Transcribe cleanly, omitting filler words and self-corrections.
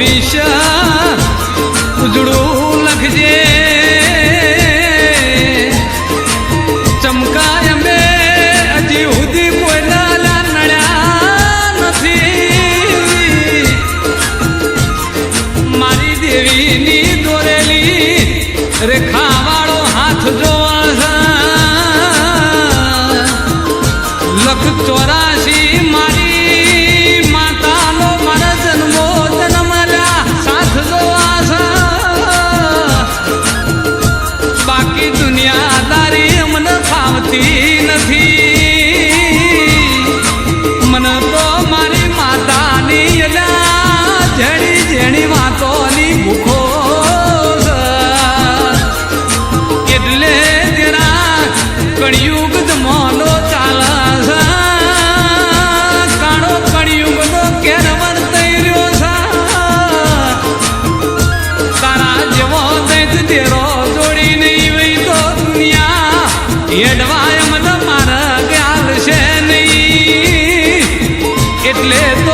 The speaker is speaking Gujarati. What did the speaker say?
ભવિષ્ય ઉજળું લખજે ચમકાય અમે હજી સુધી કોઈના નડ્યા નથી મારી દેવીની દોરેલી રેખાવાળો હાથ જોવા લખ 84 મારી માતાનો મારા જન્મો જન્મર્યા સાથ જોવા બાકી દુનિયાદારી મને ફાવતી નથી મને તો મારી માતાની જેણી જેણી વાતોની ભૂખો એટલે તેરા કળિયુગ જમાનો ચાલે કાળો કળિયુગનો કેર વર્તાઈ રહ્યો છે તારા જેવો દૈત તેરો જોડી નહીં વઈ તો દુનિયા હેડવાય મને મારા ખ્યાલ છે નહીં એટલે તો